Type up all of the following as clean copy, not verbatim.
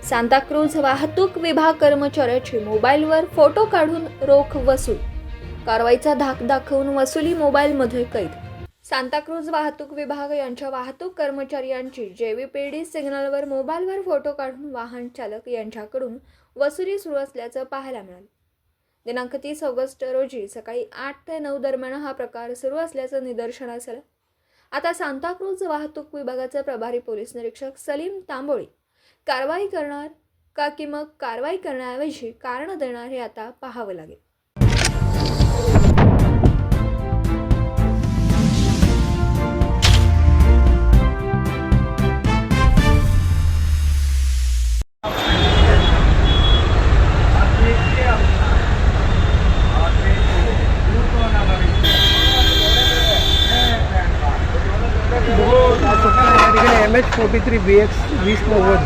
सांताक्रूझ वाहतूक विभाग कर्मचाऱ्याची मोबाईलवर फोटो काढून रोख वसूल. कारवाईचा धाक दाखवून वसुली मोबाईलमध्ये कैद. सांताक्रूझ वाहतूक विभाग यांच्या वाहतूक कर्मचाऱ्यांची JVPD सिग्नलवर मोबाईलवर फोटो काढून वाहन चालक यांच्याकडून वसुली सुरू असल्याचं पाहायला मिळालं. दिनांक 30 ऑगस्ट रोजी सकाळी 8 ते 9 दरम्यान हा प्रकार सुरू असल्याचं निदर्शनास आलं. आता सांताक्रूझ वाहतूक विभागाचे प्रभारी पोलीस निरीक्षक सलीम तांबोळी कारवाई करणार का की मग कारवाई करण्याऐवजी कारण देणार हे आता पाहावं लागेल. MH43BX 2090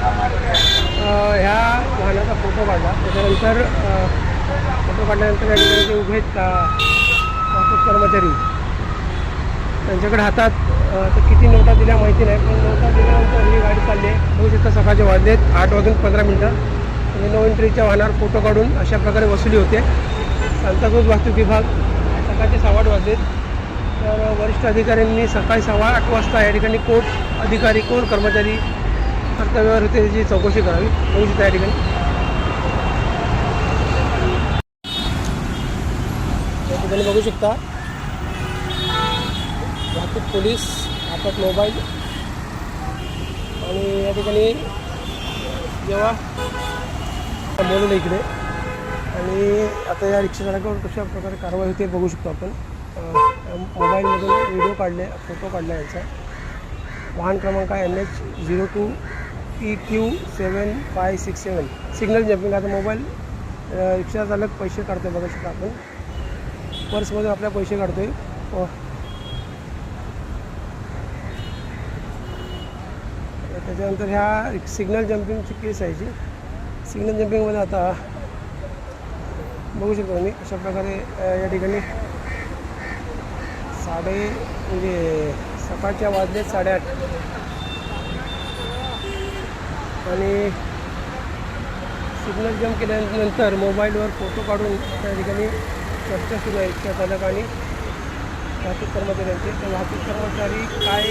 ह्या वाहनाचा फोटो काढला. त्याच्यानंतर फोटो काढल्यानंतर या ठिकाणी जे उभे वाहतूक कर्मचारी त्यांच्याकडे हातात तर किती नोटा दिल्या माहिती नाही, पण नोटा दिल्यानंतर ही गाडी चालली आहे. बघू शकता सकाळचे वाजलेत 8:15 आणि नो एंट्रीच्या वाहनावर फोटो काढून अशा प्रकारे वसुली होते. सांताक्रूझ वाहतूक विभाग सकाळचे 8:15 वाजलेत. तर वरिष्ठ अधिकाऱ्यांनी सकाळी 8:15 वाजता या ठिकाणी कोण अधिकारी कोण कर्मचारी कर्तव्यावर होते त्याची चौकशी करावी. बघू शकता या ठिकाणी बघू शकता वाहतूक पोलीस हातात मोबाईल आणि या ठिकाणी जेव्हा बोलवलं इकडे आणि आता या रिक्षाचालकावर कशा प्रकारे कारवाई होते बघू शकतो आपण. मोबाईलमधून व्हिडिओ काढले, फोटो काढला यांचा. वाहन क्रमांक आहे NH02EQ7567 सिग्नल जम्पिंग. आता मोबाईल रिक्षा चालक पैसे काढतोय बघू शकता आपण. पर्समधून आपल्या पैसे काढतोय. त्याच्यानंतर ह्या सिग्नल जम्पिंगची केस आहे जी. सिग्नल जम्पिंगमध्ये आता बघू शकतो मी अशा प्रकारे या ठिकाणी म्हणजे सकाळच्या वाजले 8:30 आणि सिग्नल जम्प केल्यानंतर मोबाईलवर फोटो काढून त्या ठिकाणी चर्चा सुरू आहे रिक्षा चालक आणि वाहतूक कर्मचाऱ्यांची. तर वाहतूक कर्मचारी काय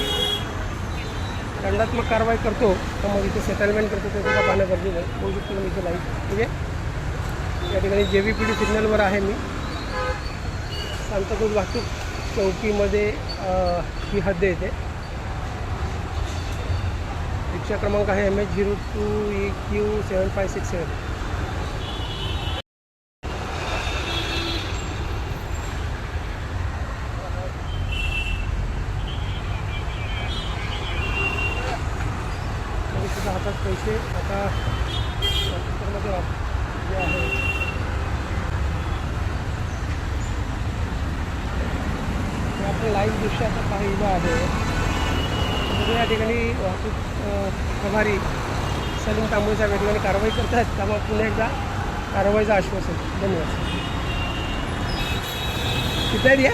दंडात्मक कारवाई करतो तर मग इथे सेटलमेंट करतो ते सुद्धा पाहणं गरजेचं आहे. बघू शकतो मी इथे लाईव्ह म्हणजे या ठिकाणी JVPD सिग्नलवर आहे मी. सांताक्रूझ वाहतूक चौकीमध्ये ही हद्द येते. रिक्षा क्रमांक आहे MH02EQ7567. सुद्धा हातात पैसे आता वाहतूकमध्ये जे आहे आपण लाईव्ह दृश्य आता पाहिलं आहे. या ठिकाणी वाहतूक प्रभारी सलीम तांबोळी साहेब या ठिकाणी कारवाई करत आहेत. त्यामुळे पुन्हा एकदा कारवाईचं आश्वासन. धन्यवाद. कितना दिया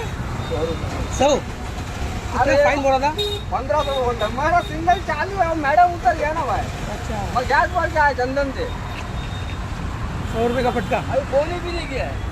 100 कितना फाइन बोला था? 1500 बोलता. मेरा सिग्नल चालू है, मैडम उतर गया ना भाई. अच्छा मैं गैस भर के आया चंदन से. 100 रुपये का फटका. अभी बोली भी नहीं किया है.